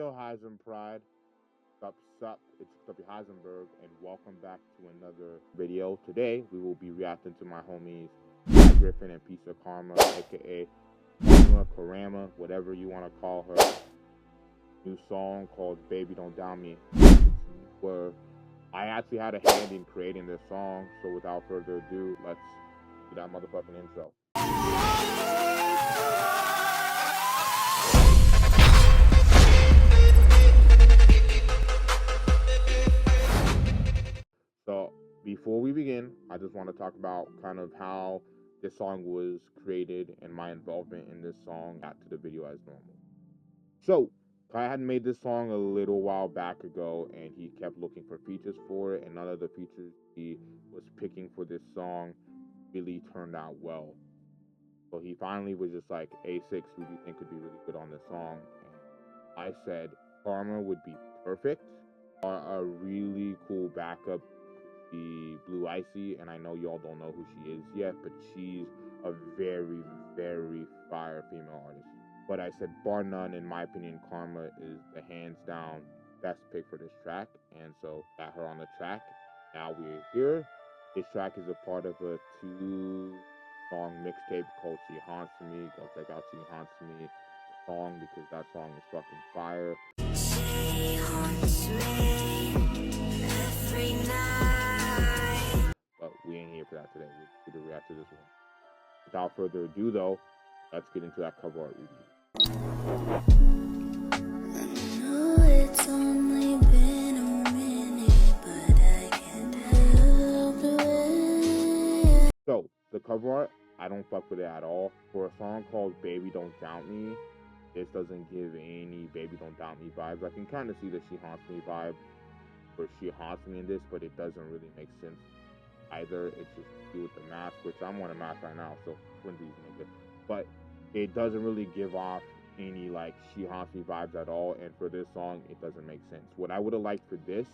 Ayo Hisenpride, sup, it's Stubby Heisenberg, and welcome back to another video. Today, we will be reacting to my homies, Griffin and Piece of Karma, aka Karama, whatever you want to call her. New song called Baby Don't Doubt Me, where I actually had a hand in creating this song, so without further ado, let's do that motherfucking intro. So before we begin, I just want to talk about kind of how this song was created and my involvement in this song. Back to the video as normal. So I had made this song a little while back ago, and he kept looking for features for it, and none of the features he was picking for this song really turned out well. So he finally was just like, A6, who do you think could be really good on this song? And I said Karma would be perfect. A really cool backup, the Blue Icy, and I know y'all don't know who she is yet, but she's a very, very fire female artist. But I said, bar none, in my opinion, Karma is the hands down best pick for this track, and so got her on the track. Now we're here. This track is a part of a 2-song mixtape called She Haunts Me. Go check out She Haunts Me song, because that song is fucking fire. She haunts me every night. But we ain't here for that today. We're going to react to this one. Without further ado, though, let's get into that cover art review. I know it's only been a minute, but I can't help it. So, the cover art, I don't fuck with it at all. For a song called Baby Don't Doubt Me, this doesn't give any Baby Don't Doubt Me vibes. I can kind of see the She Haunts Me vibe, or She Haunts Me in this, but it doesn't really make sense either. It's just do with the mask, which I'm on a mask right now, so twinsies nigga. But it doesn't really give off any like She Haunts Me vibes at all, and for this song, it doesn't make sense. What I would have liked for this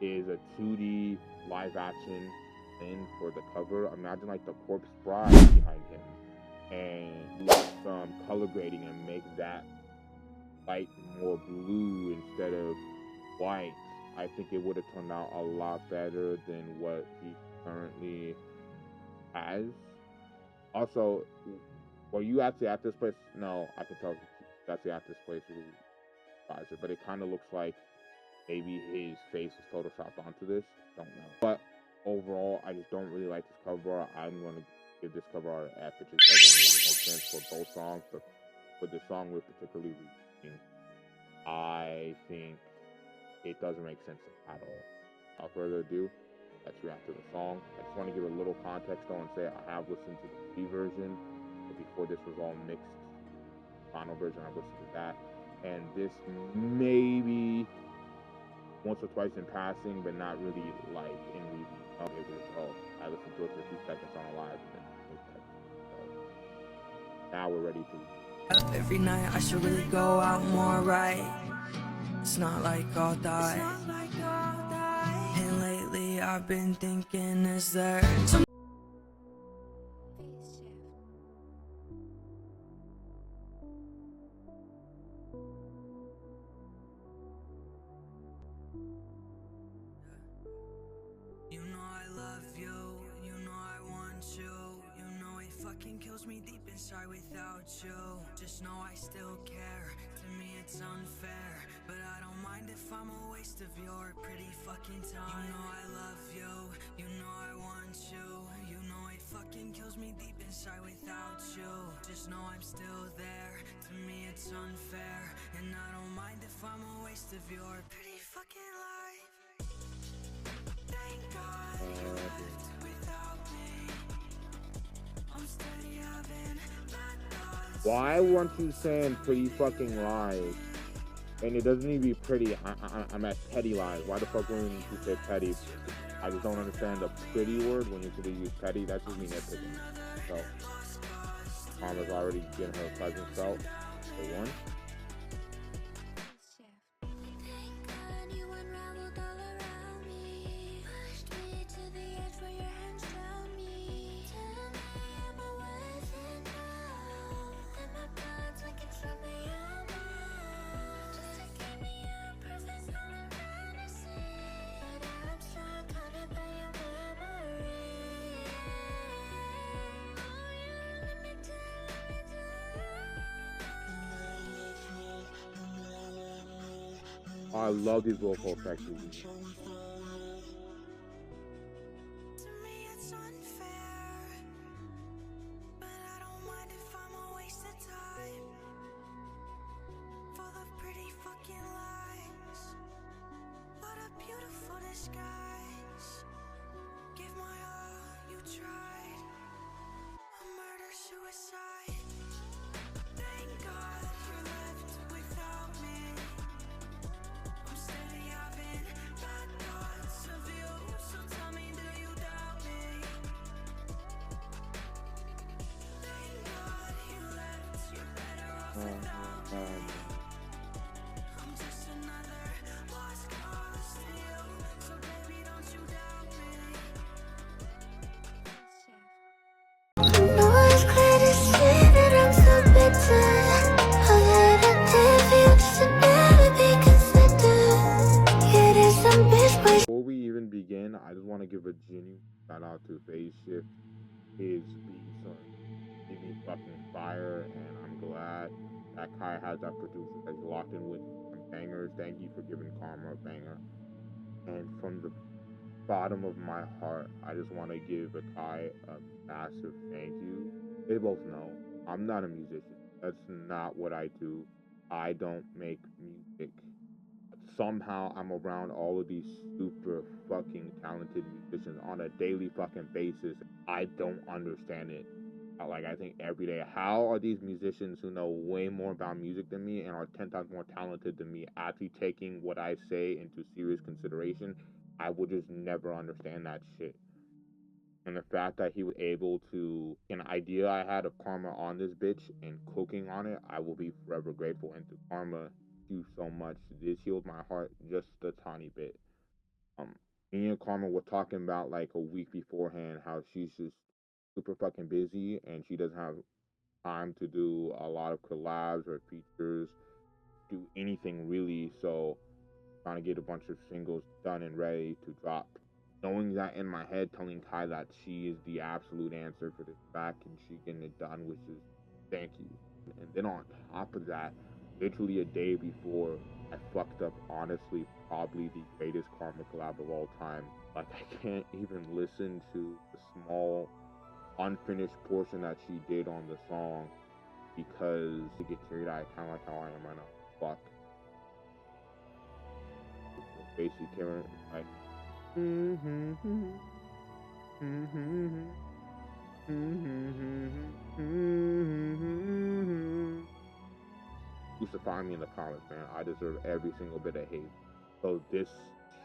is a 2D live action thing for the cover. Imagine like the corpse bride behind him, and do some color grading and make that light more blue instead of white. I think it would have turned out a lot better than what he currently has. Also, were you actually at this place? No, I can tell you actually at this place with advisor, but it kind of looks like maybe his face is photoshopped onto this. Don't know. But overall, I just don't really like this cover art. I'm going to give this cover art an F. It just doesn't really make sense for both songs, but for the song we're particularly reading, I think it doesn't make sense at all. Without further ado, let's react to the song. I just want to give a little context though and say I have listened to the C version, but before this was all mixed. Final version, I've listened to that, and this maybe once or twice in passing, but not really like in review. Okay, it was, I listened to it for a few seconds on a live, and then so now we're ready to. Every night I should really go out more right. It's not like I'll die. And lately I've been thinking, is there some you know I love you, you know I want you, you know it fucking kills me deep inside without you. Just know I still care, to me it's unfair, but I don't mind if I'm a waste of your pretty fucking time. You know I love you, you know I want you, you know it fucking kills me deep inside without you. Just know I'm still there, to me it's unfair, and I don't mind if I'm a waste of your pretty fucking life. Thank God you left without me. I'm steady having bad thoughts. Why weren't you saying pretty fucking lies? And it doesn't need to be pretty. I'm at petty lies. Why the fuck wouldn't you say petty? I just don't understand the pretty word when you could use petty. That's just me nitpicking. So, Karma's already getting her presence felt. For one. I love these vocal effects. To me it's unfair, but I don't mind if I'm a waste of time, full of pretty fucking lies. What a beautiful disguise. Give my all, you tried. A murder suicide. Thank God you left without me. I'm steady having bad thoughts of you, so tell me, do you doubt me? Thank God you left, you're better off without me. I'm just another lost cause to you, so baby don't you doubt me. No, it's clear to see that I'm so bitter. All that I did for you just to never be considered. Yeah, there's some bitch, but Before we even begin, I just want to give a genuine shout out to Phase Shift. His beats are really fucking fire, and I'm glad that Kai has that producer that's locked in with some bangers. Thank you for giving Karma a banger. And from the bottom of my heart, I just want to give Kai a massive thank you. They both know I'm not a musician. That's not what I do. I don't make music. Somehow I'm around all of these super fucking talented musicians on a daily fucking basis. I don't understand it. Like, I think every day, how are these musicians who know way more about music than me and are 10 times more talented than me actually taking what I say into serious consideration? I will just never understand that shit. And the fact that he was able to, an idea I had of Karma on this bitch and cooking on it, I will be forever grateful. And to Karma, you so much. This healed my heart just a tiny bit. Me and Karma were talking about like a week beforehand how she's just super fucking busy and she doesn't have time to do a lot of collabs or features, do anything really. So trying to get a bunch of singles done and ready to drop. Knowing that in my head, telling Kai that she is the absolute answer for this track and she getting it done, which is thank you. And then on top of that, literally a day before, I fucked up honestly probably the greatest Karma collab of all time. Like, I can't even listen to the small unfinished portion that she did on the song because I get teary eyed, kind of like how I am right now. Fuck. Basically, Karen, like, crucify me in the comments, man. I deserve every single bit of hate. So this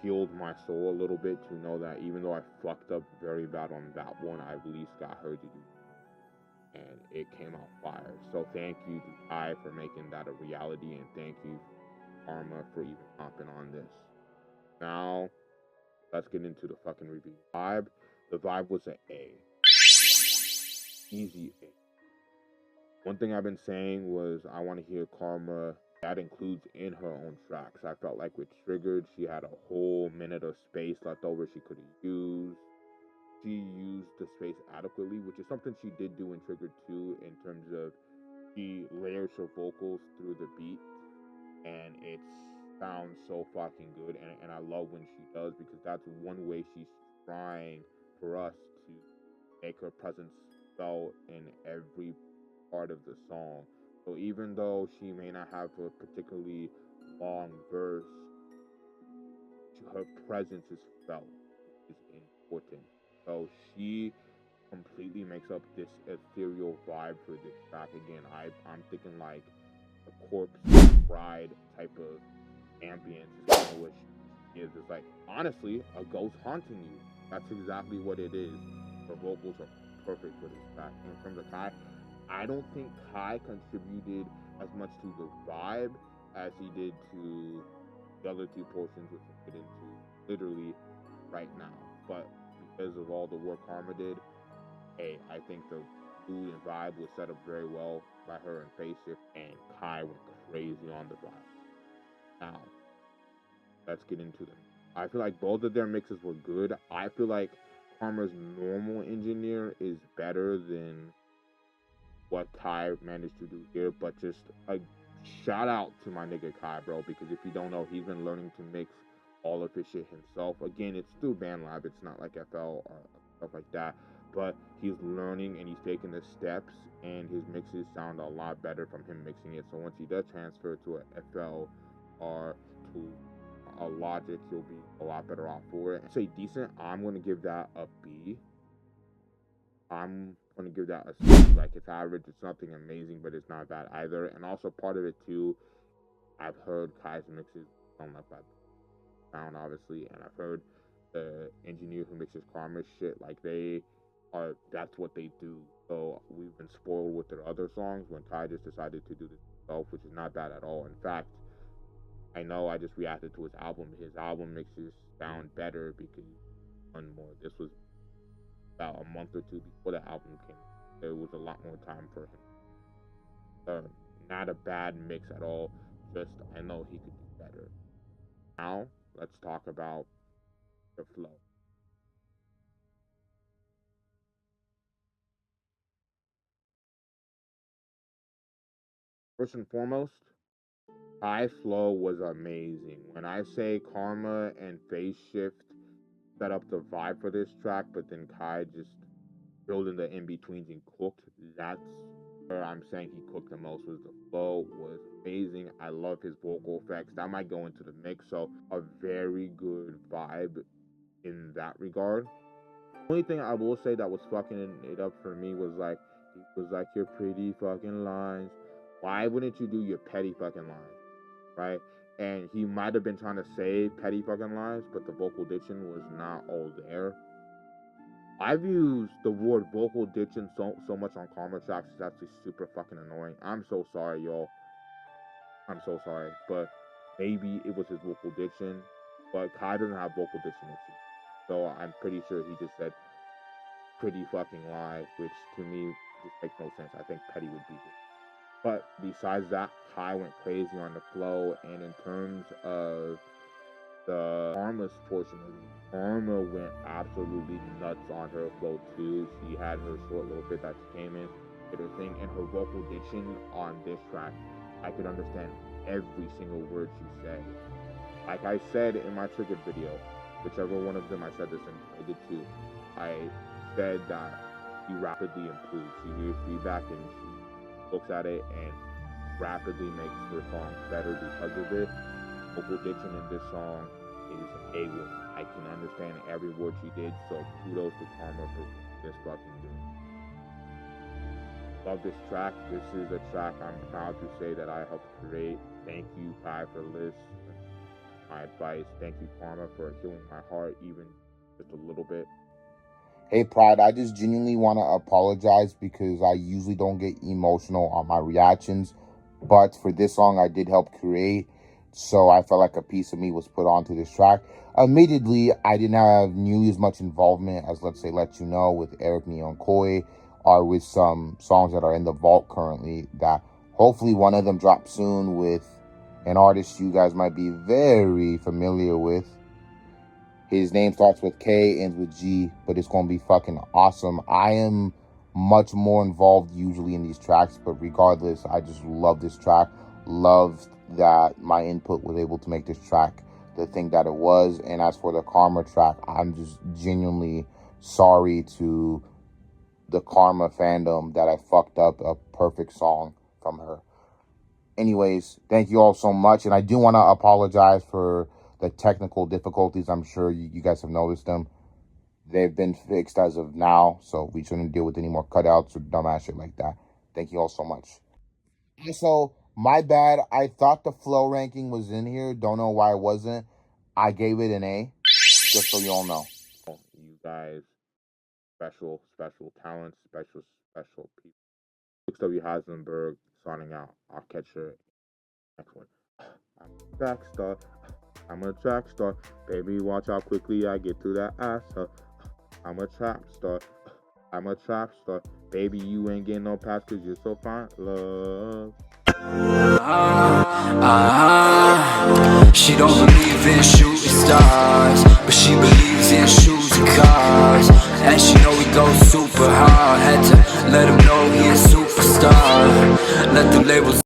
healed my soul a little bit to know that even though I fucked up very bad on that one, I at least got her to do it. And it came out fire. So thank you to Kai for making that a reality, and thank you, Karma, for even hopping on this. Now, let's get into the fucking review. The vibe was an A. Easy A. One thing I've been saying was I want to hear Karma. That includes in her own tracks. I felt like with Triggered, she had a whole minute of space left over she could have used. She used the space adequately, which is something she did do in Triggered 2 in terms of she layers her vocals through the beat, and it sounds so fucking good. And I love when she does, because that's one way she's trying for us to make her presence felt in every part of the song. So even though she may not have a particularly long verse, her presence is felt, is important. So she completely makes up this ethereal vibe for this track. Again, I'm thinking like a corpse bride type of ambience is kind of what she is. It's like, honestly, a ghost haunting you. That's exactly what it is. Her vocals are perfect for this track. In terms of Kai, I don't think Kai contributed as much to the vibe as he did to the other two portions, which we'll get into literally right now. But because of all the work Karma did, hey, I think the mood and vibe was set up very well by her and Faceship, and Kai went crazy on the vibe. Now, let's get into them. I feel like both of their mixes were good. I feel like Karma's normal engineer is better than what Kai managed to do here, but just shout out to my nigga Kai, bro, because if you don't know, he's been learning to mix all of his shit himself. Again, it's through BandLab, it's not like FL or stuff like that, but he's learning and he's taking the steps, and his mixes sound a lot better from him mixing it. So once he does transfer to a FL or to a Logic, he'll be a lot better off for it. Say decent, I'm gonna give that a B. I'm gonna give that a C. Like, it's average, it's nothing amazing, but it's not bad either. And also part of it too, I've heard Kai's mixes sound like that sound, obviously, and I've heard the engineer who mixes Karma's shit, like, that's what they do. So we've been spoiled with their other songs when Kai just decided to do this himself, which is not bad at all. In fact, I know I just reacted to his album. His album mixes sound better because one more. This was about a month or two before the album came. There was a lot more time for him. Not a bad mix at all. Just, I know he could do better. Now, let's talk about the flow. First and foremost, Kai flow was amazing. When I say Karma and Phase Shift set up the vibe for this track, but then Kai just filled in the in-betweens and cooked, that's where I'm saying he cooked the most. Was the flow was amazing. I love his vocal effects. That might go into the mix, so a very good vibe in that regard. The only thing I will say that was fucking it up for me was like, he was like, your pretty fucking lines. Why wouldn't you do your petty fucking lines, right? And he might have been trying to say petty fucking lines, but the vocal diction was not all there. I've used the word vocal diction so much on Karma tracks, it's actually super fucking annoying. I'm so sorry, y'all. I'm so sorry, but maybe it was his vocal diction, but Kai doesn't have vocal diction issues. So I'm pretty sure he just said pretty fucking lie, which to me just makes no sense. I think petty would be good. But besides that, Kai went crazy on the flow, and in terms of the Karma's portion of it, Karma went absolutely nuts on her flow too. She had her short little bit that she came in, did her thing, and her vocal diction on this track, I could understand every single word she said. Like I said in my Triggered video, whichever one of them I said this in, I did too. I said that she rapidly improves. She hears feedback and she looks at it and rapidly makes her song better because of it. Vocal diction in this song is A1. I can understand every word she did, so kudos to Karma for this fucking good. Love this track. This is a track I'm proud to say that I helped create. Thank you, Kai, for listening. My advice. Thank you, Karma, for healing my heart even just a little bit. Hey, Pride, I just genuinely want to apologize because I usually don't get emotional on my reactions. But for this song, I did help create. So I felt like a piece of me was put onto this track. Admittedly, I didn't have nearly as much involvement as, let's say, Let You Know with Eric Neon Koi, or with some songs that are in the vault currently that hopefully one of them drops soon with an artist you guys might be very familiar with. His name starts with K, ends with G, but it's going to be fucking awesome. I am much more involved usually in these tracks, but regardless, I just love this track. Loved that my input was able to make this track the thing that it was. And as for the Karma track, I'm just genuinely sorry to the Karma fandom that I fucked up a perfect song from her. Anyways, thank you all so much. And I do want to apologize for the technical difficulties. I'm sure you guys have noticed them. They've been fixed as of now, so we shouldn't deal with any more cutouts or dumbass shit like that. Thank you all so much. Also, my bad. I thought the flow ranking was in here. Don't know why it wasn't. I gave it an A, just so you all know. You guys, special talents, special people. 6W Heisenberg signing out. I'll catch you next one. I'm a track star. I'm a track star. Baby, watch how quickly I get through that ass. I'm a trap star. I'm a trap star. Baby, you ain't getting no pass cause you're so fine. Love. She don't believe in shooting stars, but she believes in shoes and cars. And she know we go super hard. Had to let him know he a superstar. Let the labels